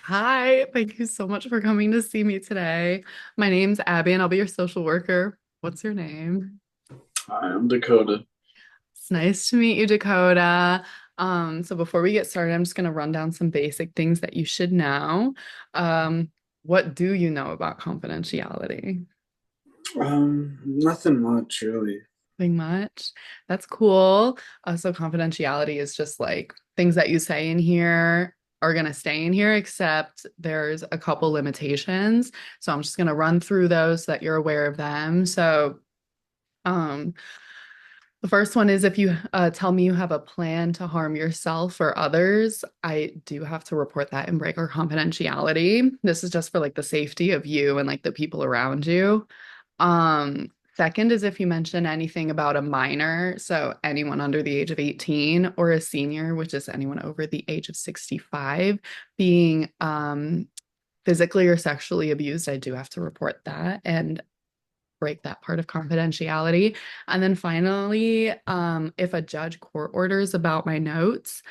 Hi, thank you so much for coming to see me today. My name's Abby and I'll be your social worker. What's your name? Hi, I'm Dakota. It's nice to meet you, Dakota. So before we get started, I'm just going to run down some basic things that you should know. What do you know about confidentiality? Nothing much really. Nothing much. That's cool. So confidentiality is just like things that you say in here are going to stay in here, except there's a couple limitations. So I'm just going to run through those so that you're aware of them. Um, the first one is if you tell me you have a plan to harm yourself or others, I do have to report that and break our confidentiality. This is just for like the safety of you and like the people around you. Second is if you mention anything about a minor, so anyone under the age of 18, or a senior, which is anyone over the age of 65, being physically or sexually abused, I do have to report that and break that part of confidentiality. And then finally, if a judge court orders about my notes,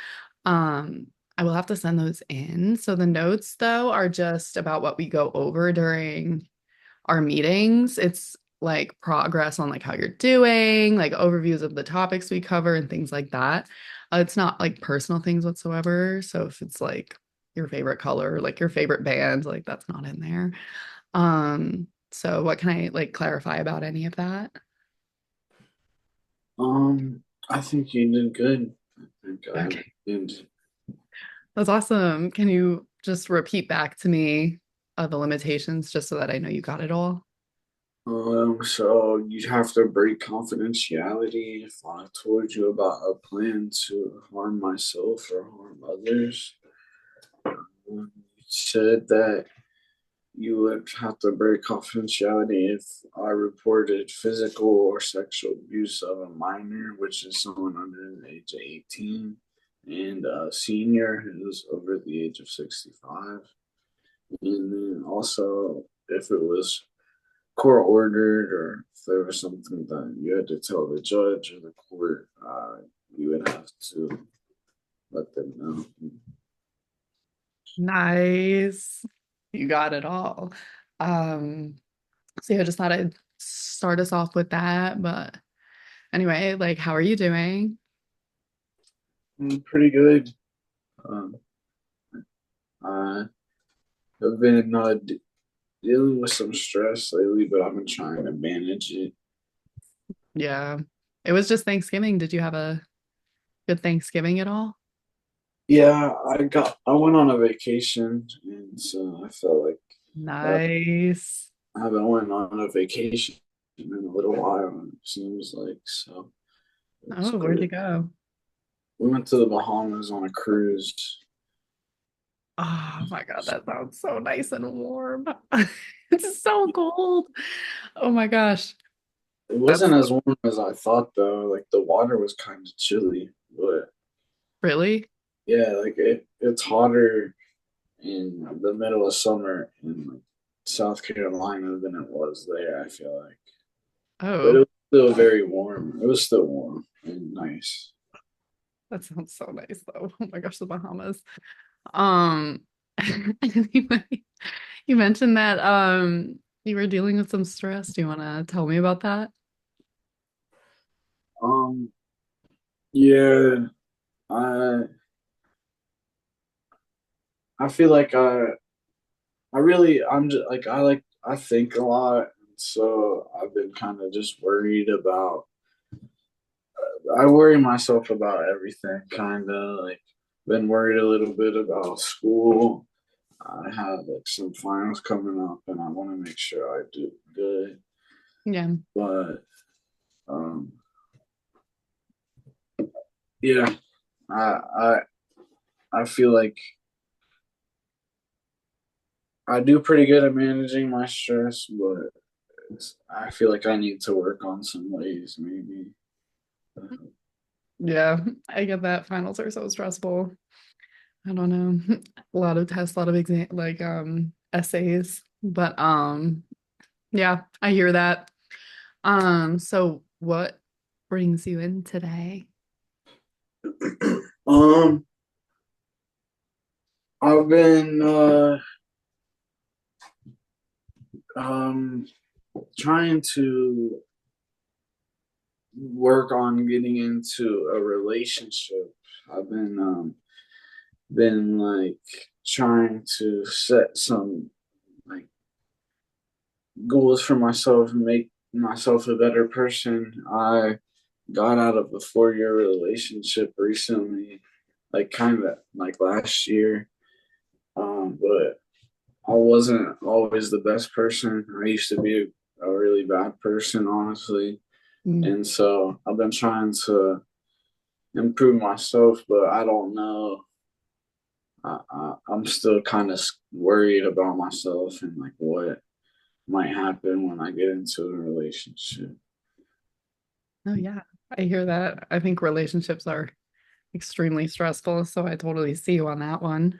um, I will have to send those in. So the notes, though, are just about what we go over during our meetings. It's like progress on like how you're doing, like overviews of the topics we cover and things like that. It's not like personal things whatsoever. So if it's like your favorite color, like your favorite band, like that's not in there. So what can I like clarify about any of that? I think you did good. I think I Okay. did. That's awesome. Can you just repeat back to me the limitations just so that I know you got it all? So you'd have to break confidentiality if I told you about a plan to harm myself or harm others. You said that you would have to break confidentiality if I reported physical or sexual abuse of a minor, which is someone under the age of 18, and a senior who's over the age of 65. And then also, if it was court ordered or if there was something that you had to tell the judge or the court, you would have to let them know. Nice. You got it all. Um, so yeah, I just thought I'd start us off with that. But anyway, like, how are you doing? Pretty good. Um, I have been dealing with some stress lately, but I've been trying to manage it. Yeah. It was just Thanksgiving. Did you have a good Thanksgiving at all? Yeah, I went on a vacation, and so I felt like uh, Nice. I haven't went on a vacation in a little while. It seems like so. It's Oh, where'd you good. go? We went to the Bahamas on a cruise. Oh my God, that sounds so nice and warm. It's so cold. Oh my gosh. It That's wasn't as warm as I thought, though. Like the water was kind of chilly, but really? yeah, it's hotter in the middle of summer in like South Carolina than it was there. I feel like. But it Oh, was still very warm. It was still warm and nice. that sounds so nice though. Oh my gosh, the Bahamas. Um, anyway, you mentioned that you were dealing with some stress. Do you want to tell me about that? Um, yeah, I I feel like I'm just I think a lot, so I've been kind of just worried about. I worry myself about everything, kind of like been worried a little bit about school. I have like some finals coming up, and I want to make sure I do good. Yeah. But um, yeah, I I I feel like I do pretty good at managing my stress, but I feel like I need to work on some ways, maybe. Yeah, I get that. Finals are so stressful. I don't know. A lot of tests, a lot of exam like essays. But yeah, I hear that. So what brings you in today? Um, I've been um trying to work on getting into a relationship. I've been like trying to set some like goals for myself and make myself a better person. I got out of a 4 year relationship recently, like kind of like last year. But I wasn't always the best person. I used to be a really bad person, honestly. Mm. And so I've been trying to improve myself, but I don't know. I'm still kind of worried about myself and like what might happen when I get into a relationship. Oh yeah, I hear that. I think relationships are extremely stressful, so I totally see you on that one.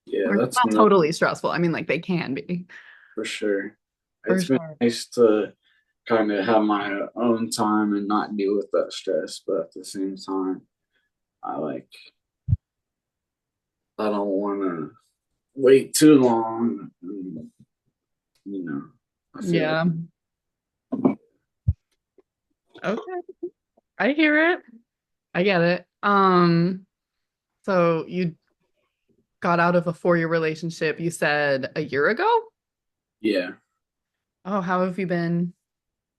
Yeah, Or that's not no totally stressful. I mean, like they can be, for sure. for It's been sure. nice to kind of have my own time and not deal with that stress, but at the same time, I like I don't want to wait too long. And, I feel like Yeah. Okay. I hear it. I get it. So you got out of a 4 year relationship, you said a year ago? yeah. Oh, how have you been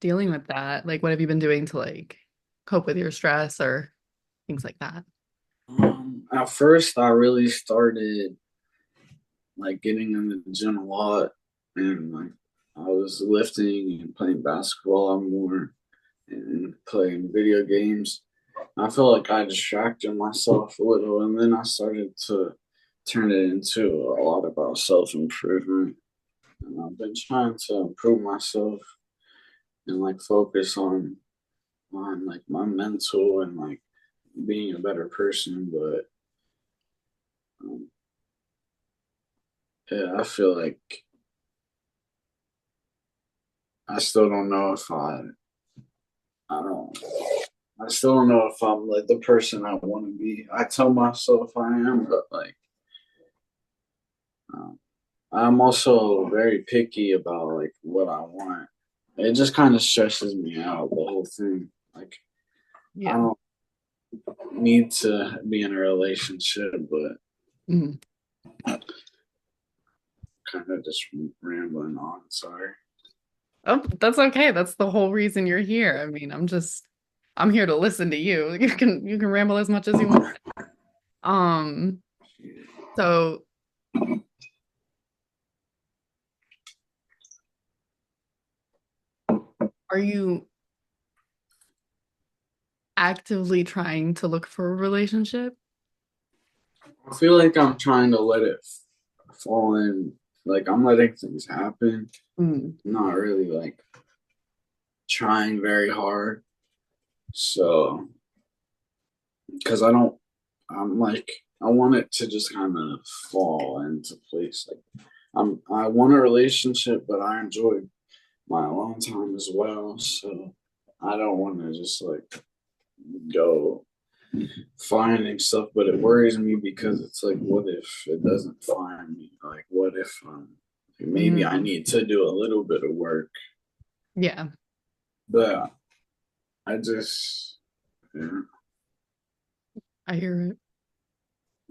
dealing with that? Like, what have you been doing to like cope with your stress or things like that? At first, I really started like getting in the gym a lot, and like I was lifting and playing basketball more and playing video games. I feel like I distracted myself a little, and then I started to turn it into a lot about self improvement. And I've been trying to improve myself and like focus on like my mental and like being a better person. But um, yeah, I feel like I still don't know if I don't I still don't know if I'm like the person I want to be. I tell myself I am, but like um, I'm also very picky about like what I want. It just kind of stresses me out the whole thing. Like I Yeah. don't need to be in a relationship, but Mhm. kind of just rambling on. Sorry. Oh, that's okay. That's the whole reason you're here. I mean, I'm here to listen to you. You can ramble as much as you want. Um, so are you actively trying to look for a relationship? I feel like I'm trying to let it fall in. Like I'm letting things happen. Mm. Not really like trying very hard. So, because I'm like, I want it to just kind of fall into place. Like, I want a relationship, but I enjoy my alone time as well. So, I don't want to just like go finding stuff, but it worries me because it's like, what if it doesn't find me? Like, what if maybe I Mm. need to do a little bit of work, Yeah, but I just, yeah, I hear it.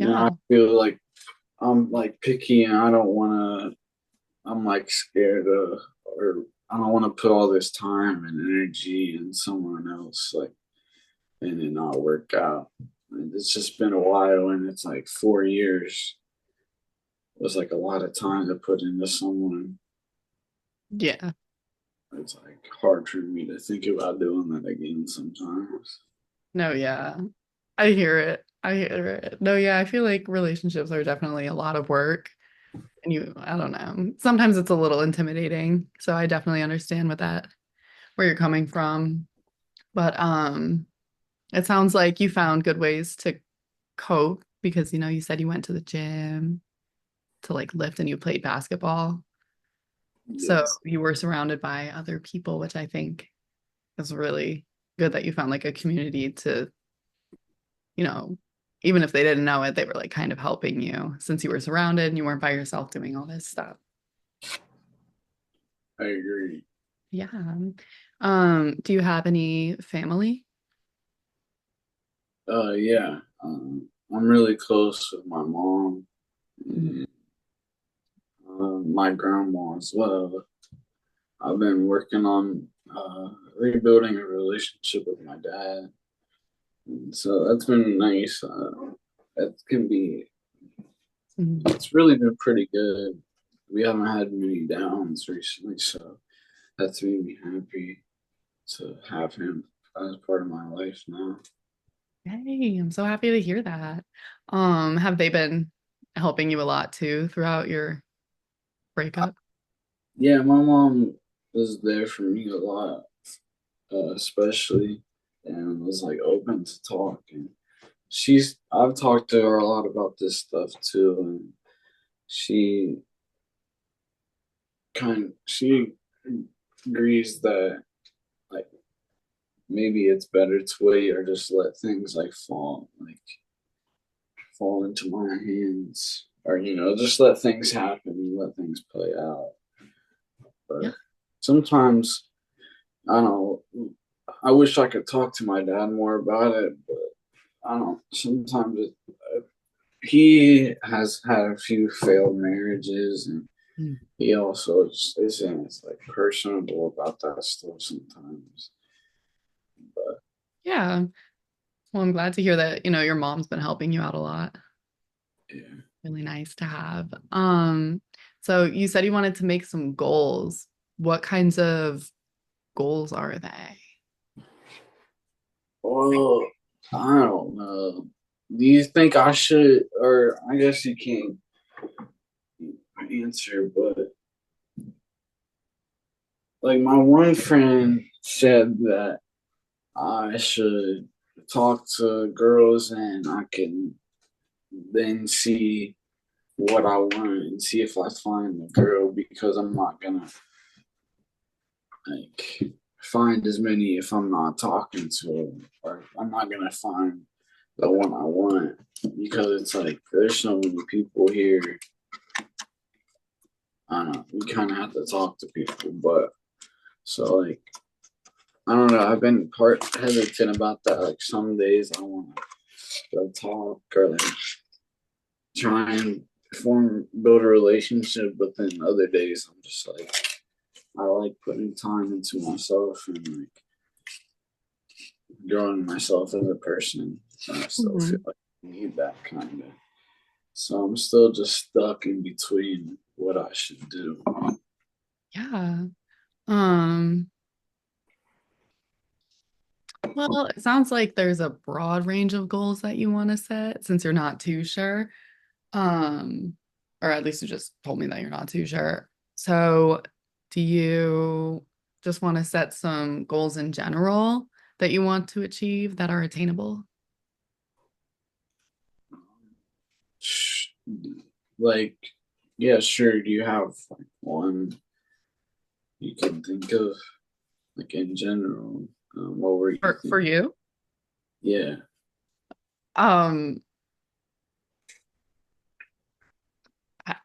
I Yeah. feel like I'm like picky and I don't want to, I'm like scared of, or I don't want to put all this time and energy in someone else, like, and it not work out. And it's just been a while and it's like 4 years was like a lot of time to put into someone. Yeah. It's like hard for me to think about doing that again sometimes. No, yeah. I hear it. I hear it. No, yeah, I feel like relationships are definitely a lot of work. And I don't know. Sometimes it's a little intimidating. So I definitely understand where you're coming from. But it sounds like you found good ways to cope because you said you went to the gym to like lift and you played basketball. So Yes. you were surrounded by other people, which I think is really good that you found like a community to, you know, even if they didn't know it, they were like kind of helping you since you were surrounded and you weren't by yourself doing all this stuff. I agree. Yeah. Do you have any family? Yeah. I'm really close with my mom Mhm. and my grandma as well. I've been working on rebuilding a relationship with my dad, and so that's been nice. It can be. Mhm. It's really been pretty good. We haven't had many downs recently, so that's made me happy to have him as part of my life now. Hey, I'm so happy to hear that. Have they been helping you a lot too throughout your breakup? Yeah, my mom was there for me a lot, especially, and was like open to talk. And I've talked to her a lot about this stuff too, and she she agrees that like maybe it's better to wait or just let things like fall into my hands, or just let things happen and let things play out. Yeah. But sometimes I don't know. I wish I could talk to my dad more about it, but I don't. Sometimes he has had a few failed marriages, and Mm. he also isn't as like personable about that stuff sometimes. But Yeah. Well, I'm glad to hear that, your mom's been helping you out a lot. yeah. Really nice to have. So you said you wanted to make some goals. What kinds of goals are they? Well, I don't know. Do you think I should, or I guess you can't answer, but like my one friend said that I should talk to girls and I can then see what I want and see if I find a girl because I'm not gonna like find as many if I'm not talking to them, or I'm not gonna find the one I want because it's like there's so many people here. I don't know. You kind of have to talk to people, but so like I don't know. I've been part hesitant about that. Like some days I want to go talk or like try and build a relationship, but then other days I'm just like I like putting time into myself and like growing myself as a person. I still feel Mhm. like I need that kind of. So I'm still just stuck in between what I should do. Yeah. Um, well, it sounds like there's a broad range of goals that you want to set since you're not too sure. Um, or at least you just told me that you're not too sure. So, do you just want to set some goals in general that you want to achieve that are attainable? Like, yeah, sure. Do you have like one you can think of, like in general? What were you For thinking? you? Yeah, Um, I,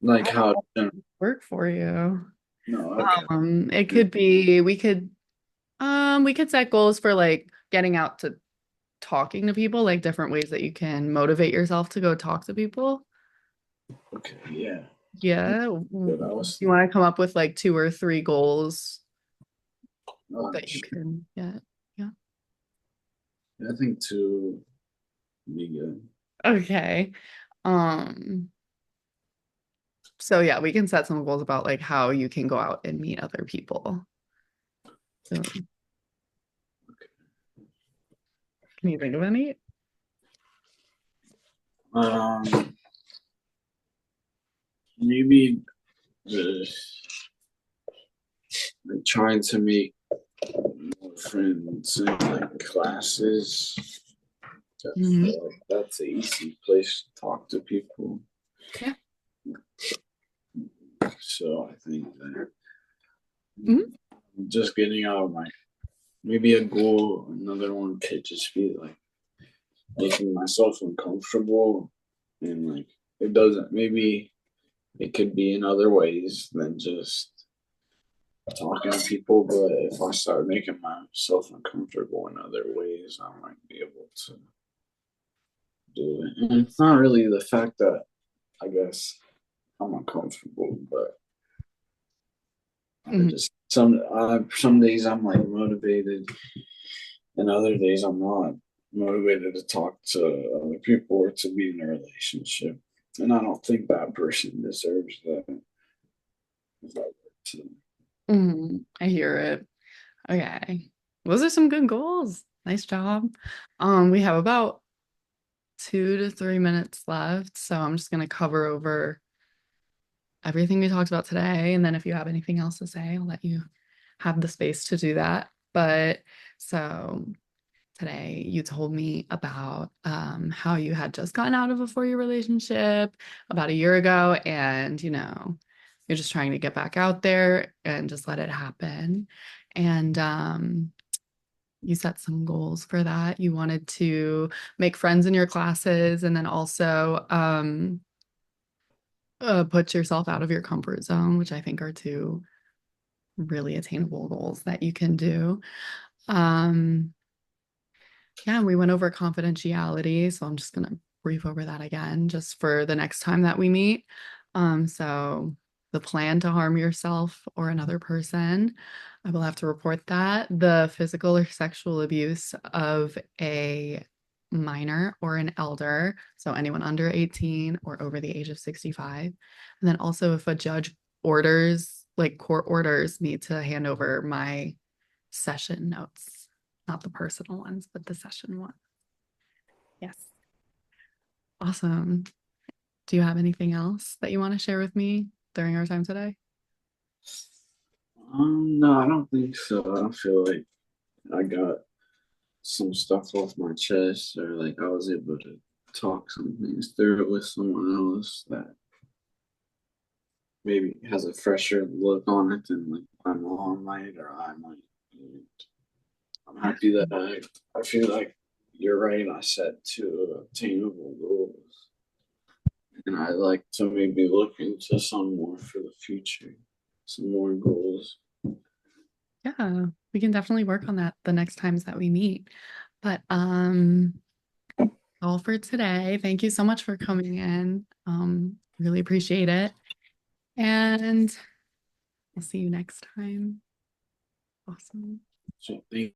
like I how general? work for you. No, okay. It could be we could set goals for like getting out to talking to people, like different ways that you can motivate yourself to go talk to people. Okay, yeah. Yeah. Good. I was You want to come up with like two or three goals that you sure. can get. Yeah. I think two would be good. Okay. Um, so yeah, we can set some goals about like how you can go out and meet other people. So can you think of any? Um, maybe the like trying to make more friends in like classes. I Hmm. feel like that's an easy place to talk to people. Yeah. So I think that Mhm. just getting out of my maybe a goal, another one could just be like making myself uncomfortable, and like it doesn't, maybe it could be in other ways than just talking to people, but if I start making myself uncomfortable in other ways, I might be able to do it. And it's not really the fact that I guess I'm uncomfortable, but I Mhm. just some days I'm like motivated, and other days I'm not motivated to talk to other people or to be in a relationship. And I don't think that person deserves that. If I were to. I hear it. Okay. Those are some good goals. Nice job. We have about 2 to 3 minutes left, so I'm just gonna cover over everything we talked about today, and then if you have anything else to say, I'll let you have the space to do that. But so today you told me about how you had just gotten out of a 4 year relationship about a year ago, and you're just trying to get back out there and just let it happen. And you set some goals for that. You wanted to make friends in your classes and then also put yourself out of your comfort zone, which I think are two really attainable goals that you can do. Um, yeah, we went over confidentiality, so I'm just gonna brief over that again just for the next time that we meet. So the plan to harm yourself or another person, I will have to report that. The physical or sexual abuse of a minor or an elder, so anyone under 18 or over the age of 65. And then also if a judge orders, like court orders me to hand over my session notes, not the personal ones, but the session one. Yes. Awesome. Do you have anything else that you want to share with me during our time today? No, I don't think so. I feel like I got some stuff off my chest, or like I was able to talk some things through with someone else that maybe has a fresher look on it than like my mom might or I might. And I'm Yeah. happy that I feel like you're right. I set two attainable goals, and I like to maybe look into some more for the future, some more goals. Yeah, we can definitely work on that the next times that we meet. But all for today. Thank you so much for coming in. Really appreciate it. And I'll see you next time. Awesome. So thank